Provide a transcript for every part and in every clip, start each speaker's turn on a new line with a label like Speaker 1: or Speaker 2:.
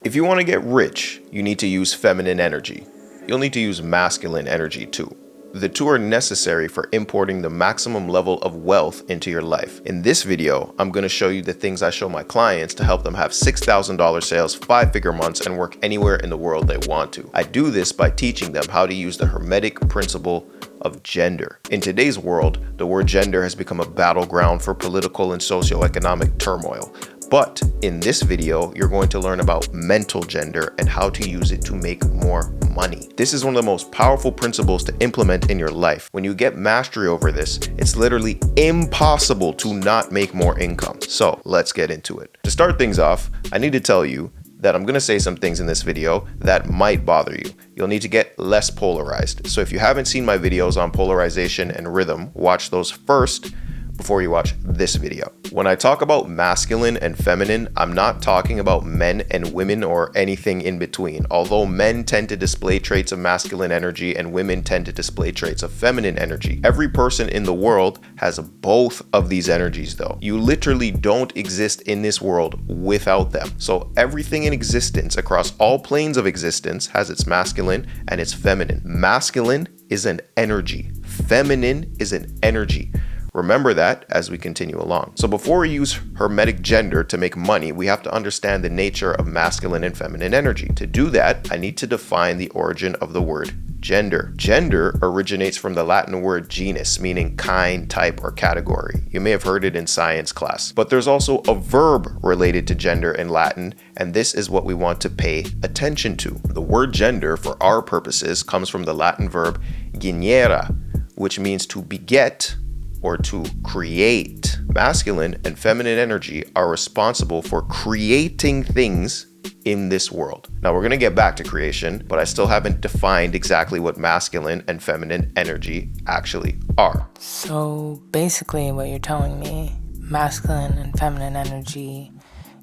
Speaker 1: If you want to get rich, you need to use feminine energy. You'll need to use masculine energy too. The two are necessary for importing the maximum level of wealth into your life. In this video, I'm going to show you the things I show my clients to help them have $6,000 sales, 5-figure months, and work anywhere in the world they want to. I do this by teaching them how to use the Hermetic principle of gender. In today's world, the word gender has become a battleground for political and socioeconomic turmoil. But in this video, you're going to learn about mental gender and how to use it to make more money. This is one of the most powerful principles to implement in your life. When you get mastery over this, it's literally impossible to not make more income. So let's get into it. To start things off, I need to tell you that I'm going to say some things in this video that might bother you. You'll need to get less polarized. So if you haven't seen my videos on polarization and rhythm, watch those first before you watch this video. When I talk about masculine and feminine, I'm not talking about men and women or anything in between. Although men tend to display traits of masculine energy and women tend to display traits of feminine energy. Every person in the world has both of these energies though. You literally don't exist in this world without them. So everything in existence across all planes of existence has its masculine and its feminine. Masculine is an energy. Feminine is an energy. Remember that as we continue along. So before we use Hermetic gender to make money, we have to understand the nature of masculine and feminine energy. To do that, I need to define the origin of the word gender. Gender originates from the Latin word genus, meaning kind, type, or category. You may have heard it in science class. But there's also a verb related to gender in Latin, and this is what we want to pay attention to. The word gender, for our purposes, comes from the Latin verb geniere, which means to beget or to create. Masculine and feminine energy are responsible for creating things in this world. Now we're going to get back to creation, but I still haven't defined exactly what masculine and feminine energy actually are.
Speaker 2: So basically what you're telling me, masculine and feminine energy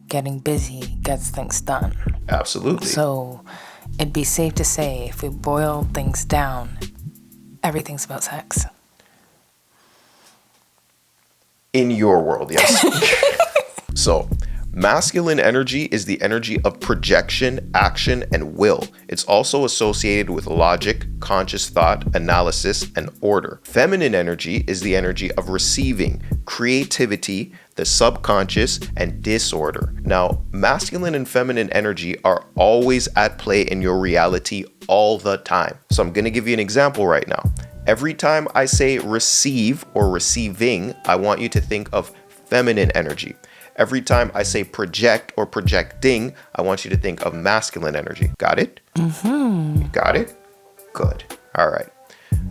Speaker 2: getting busy gets things done.
Speaker 1: Absolutely.
Speaker 2: So it'd be safe to say if we boil things down, everything's about sex.
Speaker 1: In your world, yes. So, masculine energy is the energy of projection, action, and will. It's also associated with logic, conscious thought, analysis, and order. Feminine energy is the energy of receiving, creativity, the subconscious, and disorder. Now, masculine and feminine energy are always at play in your reality all the time. So I'm going to give you an example right now. Every time I say receive or receiving, I want you to think of feminine energy. Every time I say project or projecting, I want you to think of masculine energy. Got it? Mm-hmm. Got it? Good. All right.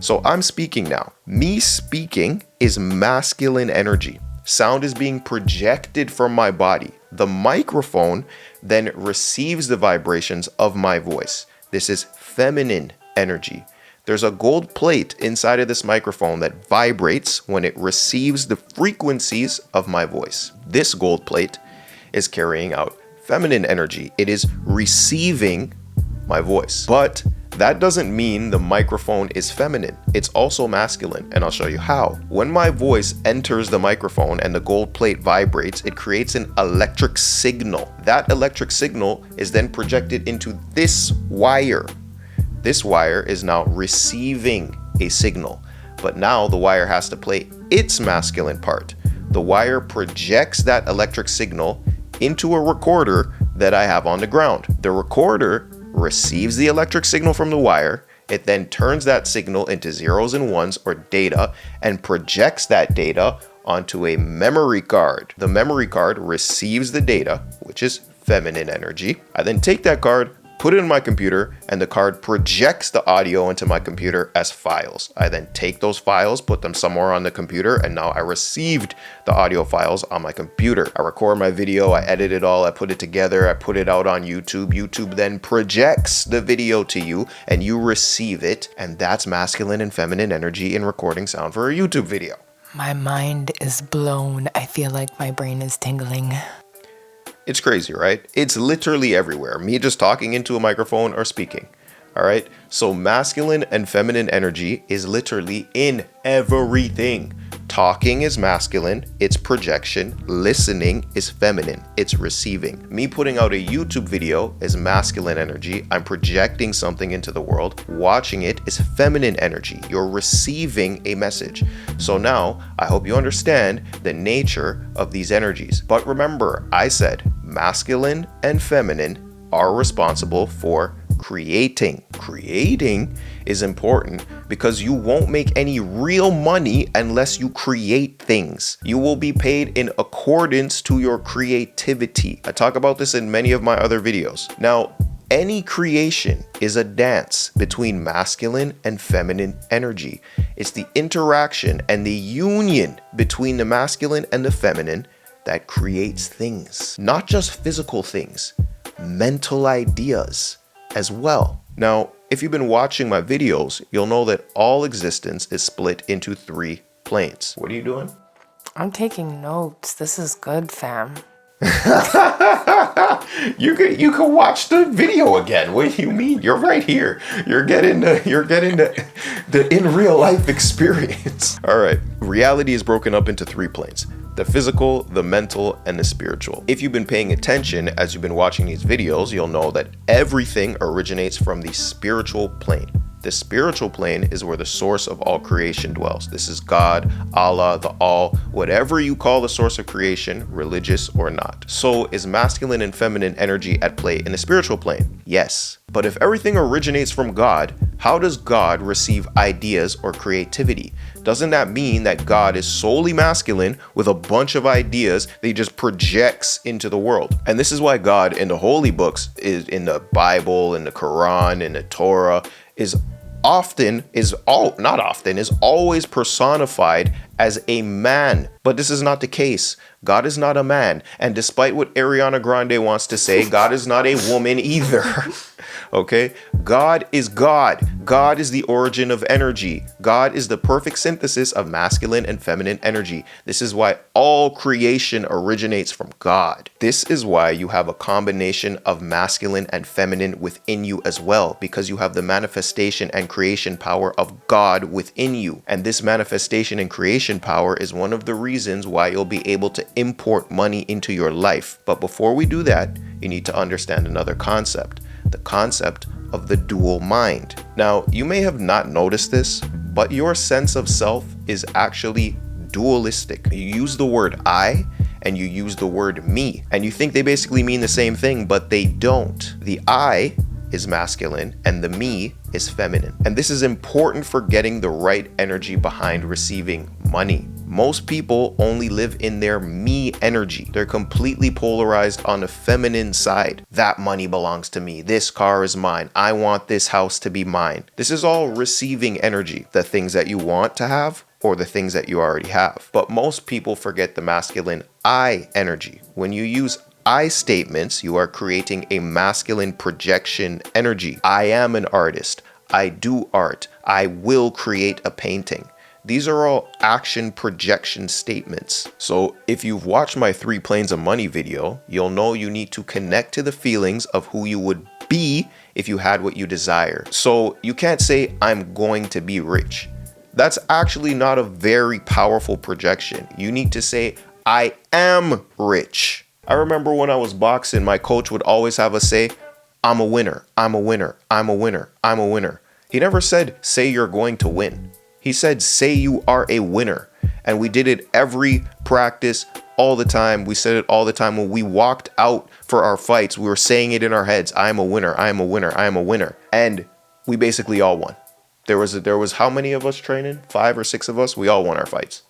Speaker 1: So I'm speaking now. Me speaking is masculine energy. Sound is being projected from my body. The microphone then receives the vibrations of my voice. This is feminine energy. There's a gold plate inside of this microphone that vibrates when it receives the frequencies of my voice. This gold plate is carrying out feminine energy. It is receiving my voice. But that doesn't mean the microphone is feminine. It's also masculine, and I'll show you how. When my voice enters the microphone and the gold plate vibrates, it creates an electric signal. That electric signal is then projected into this wire. This wire is now receiving a signal, but now the wire has to play its masculine part. The wire projects that electric signal into a recorder that I have on the ground. The recorder receives the electric signal from the wire. It then turns that signal into zeros and ones or data and projects that data onto a memory card. The memory card receives the data, which is feminine energy. I then take that card, put it in my computer, and the card projects the audio into my computer as files. I then take those files, put them somewhere on the computer, and now I received the audio files on my computer. I record my video, I edit it all, I put it together, I put it out on YouTube. YouTube then projects the video to you, and you receive it, and that's masculine and feminine energy in recording sound for a YouTube video.
Speaker 2: My mind is blown. I feel like my brain is tingling.
Speaker 1: It's crazy, right? It's literally everywhere. Me just talking into a microphone or speaking. All right. So masculine and feminine energy is literally in everything. Talking is masculine, it's projection. Listening is feminine, it's receiving. Me putting out a YouTube video is masculine energy. I'm projecting something into the world. Watching it is feminine energy. You're receiving a message. So now, I hope you understand the nature of these energies. But remember, I said masculine and feminine are responsible for creating. Creating is important because you won't make any real money unless you create things. You will be paid in accordance to your creativity. I talk about this in many of my other videos. Now, any creation is a dance between masculine and feminine energy. It's the interaction and the union between the masculine and the feminine that creates things. Not just physical things, mental ideas as well. Now, if you've been watching my videos, you'll know that all existence is split into 3 planes. What are you doing?
Speaker 2: I'm taking notes. This is good, fam.
Speaker 1: You can watch the video again. What do you mean? You're right here. You're getting the in real life experience. All right. Reality is broken up into 3 planes: the physical, the mental, and the spiritual. If you've been paying attention as you've been watching these videos, you'll know that everything originates from the spiritual plane. The spiritual plane is where the source of all creation dwells. This is God, Allah, the All, whatever you call the source of creation, religious or not. So is masculine and feminine energy at play in the spiritual plane? Yes. But if everything originates from God, how does God receive ideas or creativity? Doesn't that mean that God is solely masculine with a bunch of ideas that he just projects into the world? And this is why God in the holy books, is in the Bible, in the Quran, in the Torah, is always personified as a man. But this is not the case. God is not a man. And despite what Ariana Grande wants to say, God is not a woman either. Okay? God is God. God is the origin of energy. God is the perfect synthesis of masculine and feminine energy. This is why all creation originates from God. This is why you have a combination of masculine and feminine within you as well, because you have the manifestation and creation power of God within you. And this manifestation and creation power is one of the reasons why you'll be able to import money into your life. But before we do that, you need to understand another concept. The concept of the dual mind. Now, you may have not noticed this, but your sense of self is actually dualistic. You use the word I and you use the word me, and you think they basically mean the same thing, but they don't. The I is masculine and the me is feminine. And this is important for getting the right energy behind receiving money. Most people only live in their me energy. They're completely polarized on the feminine side. That money belongs to me. This car is mine. I want this house to be mine. This is all receiving energy, the things that you want to have or the things that you already have. But most people forget the masculine I energy. When you use I statements, you are creating a masculine projection energy. I am an artist. I do art. I will create a painting. These are all action projection statements. So if you've watched my 3 planes of money video, you'll know you need to connect to the feelings of who you would be if you had what you desire. So you can't say, I'm going to be rich. That's actually not a very powerful projection. You need to say, I am rich. I remember when I was boxing, my coach would always have us say, I'm a winner, I'm a winner, I'm a winner, I'm a winner. He never said, say you're going to win. He said, say you are a winner. And we did it every practice, all the time. We said it all the time. When we walked out for our fights, we were saying it in our heads, I am a winner, I am a winner, I am a winner. And we basically all won. There was how many of us training? 5 or 6 of us. We all won our fights.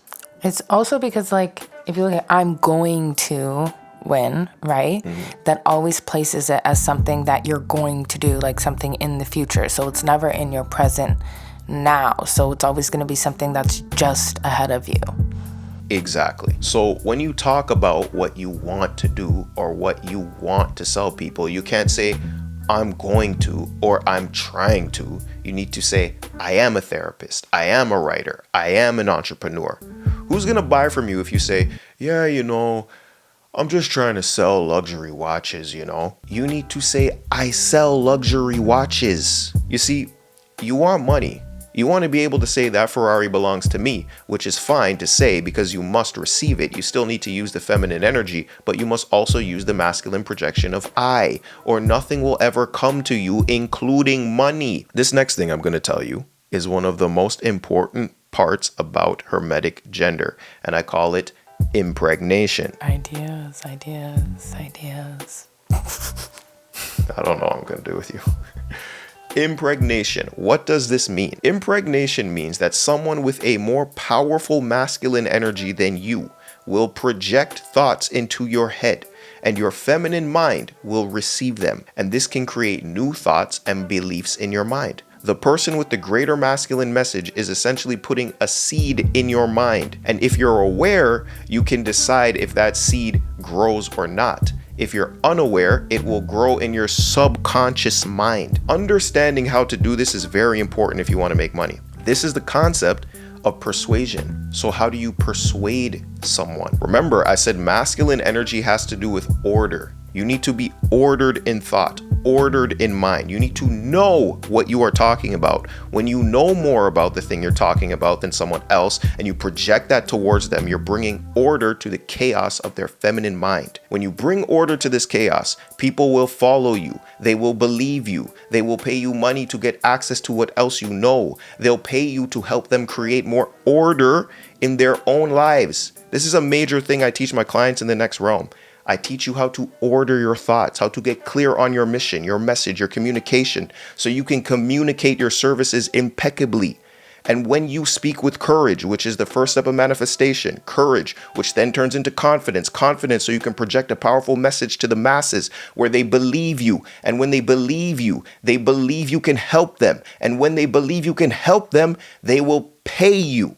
Speaker 2: It's also because, like, if you look at I'm going to win, right? That always places it as something that you're going to do, like something in the future. So it's never in your present now. So it's always going to be something that's just ahead of you.
Speaker 1: Exactly. So when you talk about what you want to do or what you want to sell people, you can't say, I'm going to, or I'm trying to. You need to say, I am a therapist. I am a writer. I am an entrepreneur. Who's going to buy from you if you say, yeah, you know, I'm just trying to sell luxury watches, you know? You need to say, I sell luxury watches. You see, you want money. You want to be able to say that Ferrari belongs to me, which is fine to say because you must receive it. You still need to use the feminine energy, but you must also use the masculine projection of I, or nothing will ever come to you, including money. This next thing I'm going to tell you is one of the most important parts about Hermetic gender, and I call it impregnation.
Speaker 2: Ideas.
Speaker 1: I don't know what I'm going to do with you. Impregnation. What does this mean? Impregnation means that someone with a more powerful masculine energy than you will project thoughts into your head, and your feminine mind will receive them. And this can create new thoughts and beliefs in your mind. The person with the greater masculine message is essentially putting a seed in your mind. And if you're aware, you can decide if that seed grows or not. If you're unaware, it will grow in your subconscious mind. Understanding how to do this is very important if you want to make money. This is the concept of persuasion. So how do you persuade someone? Remember, I said masculine energy has to do with order. You need to be ordered in thought, ordered in mind. You need to know what you are talking about. When you know more about the thing you're talking about than someone else, and you project that towards them, you're bringing order to the chaos of their feminine mind. When you bring order to this chaos, people will follow you. They will believe you. They will pay you money to get access to what else you know. They'll pay you to help them create more order in their own lives. This is a major thing I teach my clients in the next realm. I teach you how to order your thoughts, how to get clear on your mission, your message, your communication, so you can communicate your services impeccably. And when you speak with courage, which is the first step of manifestation, courage, which then turns into confidence, so you can project a powerful message to the masses where they believe you. And when they believe you can help them. And when they believe you can help them, they will pay you.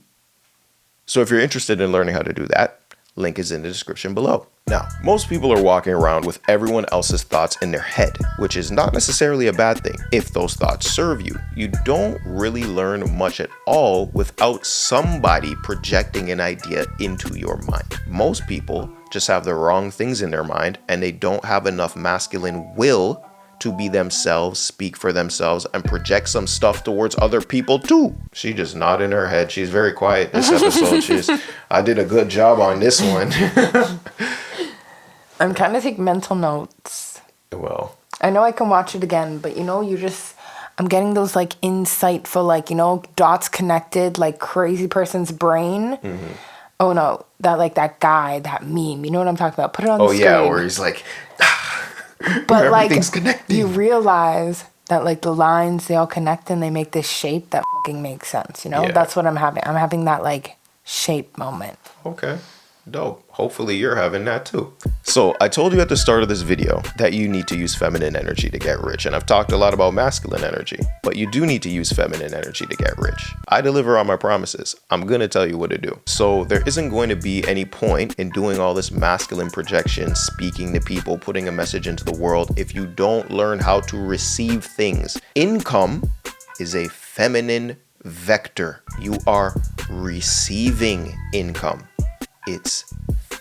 Speaker 1: So if you're interested in learning how to do that, link is in the description below. Now, most people are walking around with everyone else's thoughts in their head, which is not necessarily a bad thing if those thoughts serve you. You don't really learn much at all without somebody projecting an idea into your mind. Most people just have the wrong things in their mind, and they don't have enough masculine will to be themselves, speak for themselves, and project some stuff towards other people too. She just nodding her head. She's very quiet this episode. I did a good job on this one.
Speaker 2: I'm trying to take mental notes.
Speaker 1: Well,
Speaker 2: I know I can watch it again, but I'm getting those like insightful, dots connected, like crazy person's brain. Mm-hmm. Oh no, that guy, that meme. You know what I'm talking about? Put it on the screen. Oh yeah,
Speaker 1: where he's like,
Speaker 2: but
Speaker 1: everything's connected.
Speaker 2: You realize that like the lines, they all connect and they make this shape that fucking makes sense. Yeah. That's what I'm having. I'm having that like shape moment.
Speaker 1: Okay. Dope. Hopefully you're having that too. So I told you at the start of this video that you need to use feminine energy to get rich. And I've talked a lot about masculine energy, but you do need to use feminine energy to get rich. I deliver on my promises. I'm going to tell you what to do. So there isn't going to be any point in doing all this masculine projection, speaking to people, putting a message into the world if you don't learn how to receive things. Income is a feminine vector. You are receiving income. It's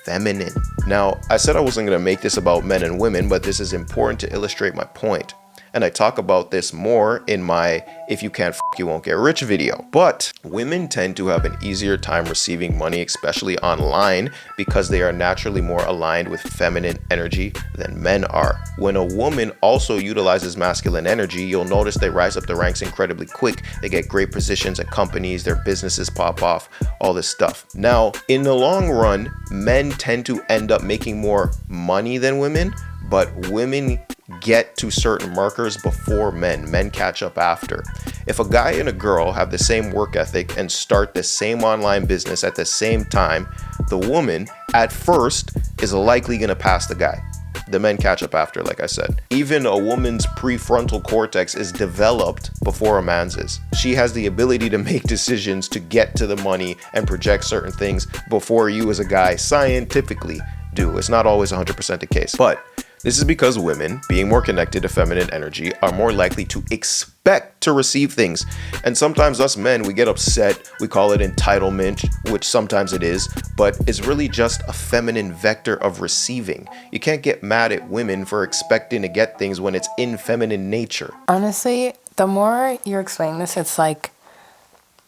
Speaker 1: feminine. Now, I said I wasn't going to make this about men and women, but this is important to illustrate my point. And I talk about this more in my "If you can't you won't get rich" video. But women tend to have an easier time receiving money, especially online, because they are naturally more aligned with feminine energy than men are. When a woman also utilizes masculine energy, you'll notice they rise up the ranks incredibly quick. They get great positions at companies, their businesses pop off, all this stuff. Now, in the long run, men tend to end up making more money than women, but women get to certain markers before men. Men catch up after. If a guy and a girl have the same work ethic and start the same online business at the same time, the woman at first is likely going to pass the guy. The men catch up after, like I said. Even a woman's prefrontal cortex is developed before a man's is. She has the ability to make decisions, to get to the money and project certain things before you as a guy scientifically do. It's not always 100% the case, but this is because women, being more connected to feminine energy, are more likely to expect to receive things. And sometimes us men, we get upset. We call it entitlement, which sometimes it is, but it's really just a feminine vector of receiving. You can't get mad at women for expecting to get things when it's in feminine nature.
Speaker 2: Honestly, the more you're explaining this, it's like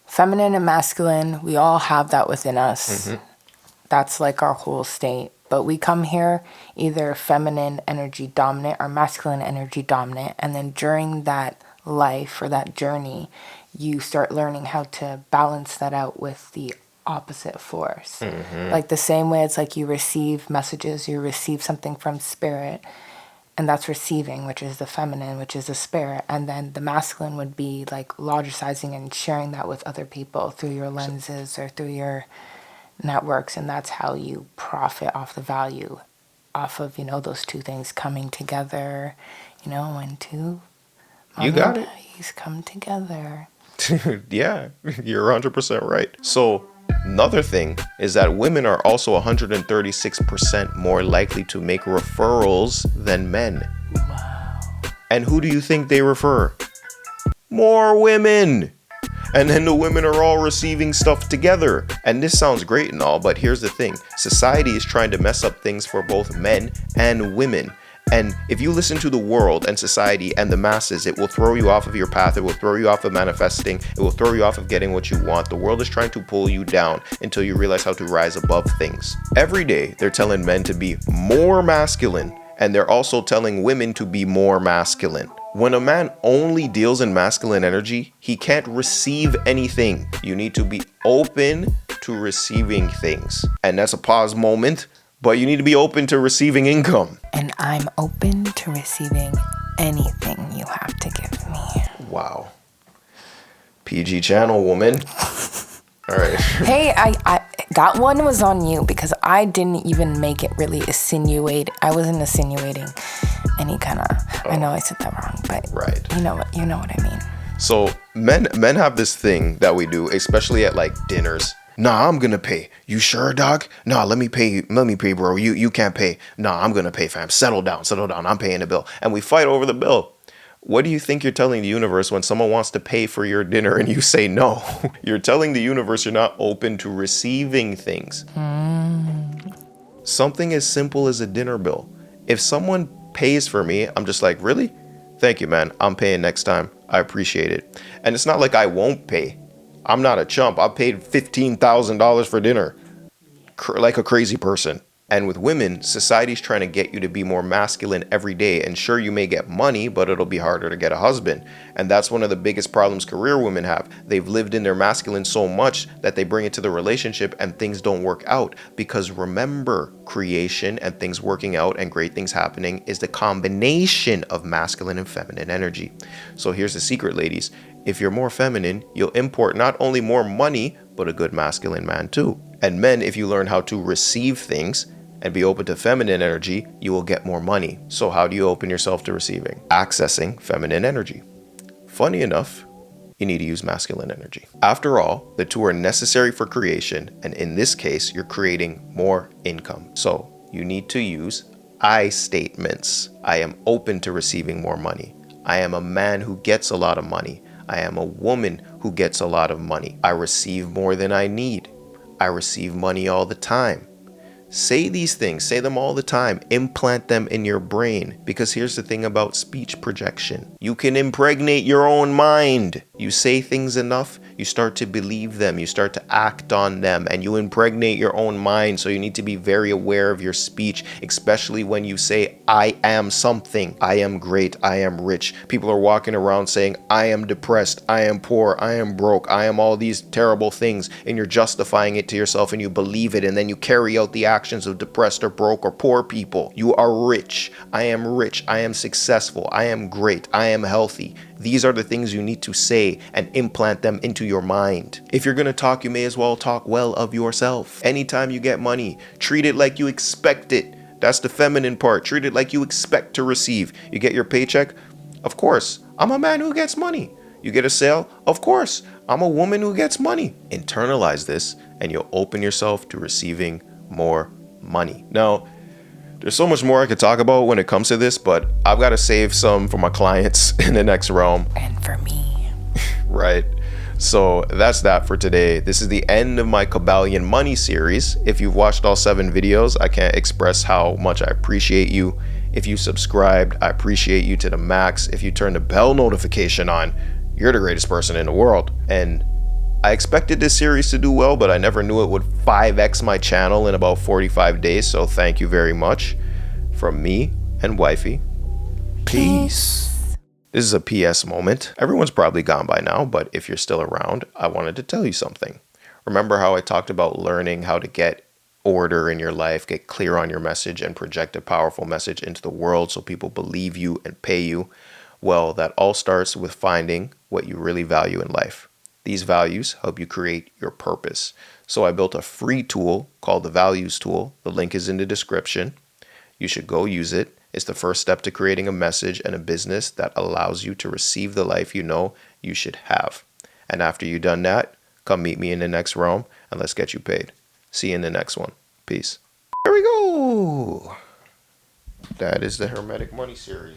Speaker 2: feminine and masculine, we all have that within us. That's like our whole state. But we come here either feminine energy dominant or masculine energy dominant. And then during that life or that journey, you start learning how to balance that out with the opposite force. Like the same way it's like you receive messages, you receive something from spirit, and that's receiving, which is the feminine, which is the spirit. And then the masculine would be like logicizing and sharing that with other people through your lenses or through your networks. And that's how you profit off the value off of, those two things coming together, when two
Speaker 1: You got it.
Speaker 2: bodies come together.
Speaker 1: Yeah, you're 100% right. So another thing is that women are also 136% more likely to make referrals than men.
Speaker 2: Wow.
Speaker 1: And who do you think they refer? More women. And then the women are all receiving stuff together. And this sounds great and all, but here's the thing. Society is trying to mess up things for both men and women. And if you listen to the world and society and the masses, it will throw you off of your path. It will throw you off of manifesting. It will throw you off of getting what you want. The world is trying to pull you down until you realize how to rise above things. Every day, they're telling men to be more masculine, and they're also telling women to be more masculine. When a man only deals in masculine energy, he can't receive anything. You need to be open to receiving things. And that's a pause moment. But you need to be open to receiving income.
Speaker 2: And I'm open to receiving anything you have to give me.
Speaker 1: Wow. PG channel, woman. All right.
Speaker 2: Hey, I that one was on you because I didn't even make it really insinuate. I wasn't insinuating any kind of. I know I said that wrong, but
Speaker 1: right.
Speaker 2: You know what I mean.
Speaker 1: So men have this thing that we do, especially at like dinners. Nah, I'm gonna pay. You sure, dog? Nah, let me pay, bro. You can't pay. Nah, I'm gonna pay, fam. Settle down. I'm paying the bill. And we fight over the bill. What do you think you're telling the universe when someone wants to pay for your dinner and you say no? You're telling the universe you're not open to receiving things. Something as simple as a dinner bill. If someone pays for me, I'm just like, really? Thank you, man. I'm paying next time. I appreciate it. And it's not like I won't pay. I'm not a chump. I paid $15,000 for dinner like a crazy person. And with women, society's trying to get you to be more masculine every day. And sure, you may get money, but it'll be harder to get a husband. And that's one of the biggest problems career women have. They've lived in their masculine so much that they bring it to the relationship and things don't work out. Because remember, creation and things working out and great things happening is the combination of masculine and feminine energy. So here's the secret, ladies. If you're more feminine, you'll import not only more money, but a good masculine man too. And men, if you learn how to receive things and be open to feminine energy, you will get more money. So how do you open yourself to receiving? Accessing feminine energy. Funny enough, you need to use masculine energy. After all, the two are necessary for creation. And in this case, you're creating more income. So you need to use I statements. I am open to receiving more money. I am a man who gets a lot of money. I am a woman who gets a lot of money. I receive more than I need. I receive money all the time. Say these things, say them all the time, implant them in your brain. Because here's the thing about speech projection. You can impregnate your own mind. You say things enough, you start to believe them, you start to act on them, and you impregnate your own mind. So you need to be very aware of your speech, especially when you say, I am something, I am great, I am rich. People are walking around saying, I am depressed, I am poor, I am broke, I am all these terrible things, and you're justifying it to yourself and you believe it, and then you carry out the actions of depressed or broke or poor people. You are rich, I am successful, I am great, I am healthy. These are the things you need to say and implant them into your mind. If you're gonna talk, you may as well talk well of yourself. Anytime you get money, treat it like you expect it. That's the feminine part. Treat it like you expect to receive. You get your paycheck? Of course, I'm a man who gets money. You get a sale? Of course, I'm a woman who gets money. Internalize this and you'll open yourself to receiving more money. Now, there's so much more I could talk about when it comes to this, but I've got to save some for my clients in the next realm.
Speaker 2: And for me.
Speaker 1: Right. So that's that for today. This is the end of my KYBALION money series. If you've watched all 7 videos, I can't express how much I appreciate you. If you subscribed, I appreciate you to the max. If you turn the bell notification on, you're the greatest person in the world. And I expected this series to do well, but I never knew it would 5x my channel in about 45 days. So thank you very much from me and wifey. Peace. This is a PS moment. Everyone's probably gone by now, but if you're still around, I wanted to tell you something. Remember how I talked about learning how to get order in your life, get clear on your message, and project a powerful message into the world so people believe you and pay you? Well, that all starts with finding what you really value in life. These values help you create your purpose. So I built a free tool called the Values Tool. The link is in the description. You should go use it. It's the first step to creating a message and a business that allows you to receive the life you know you should have. And after you've done that, come meet me in the next realm and let's get you paid. See you in the next one. Peace. There we go. That is the Hermetic Money series.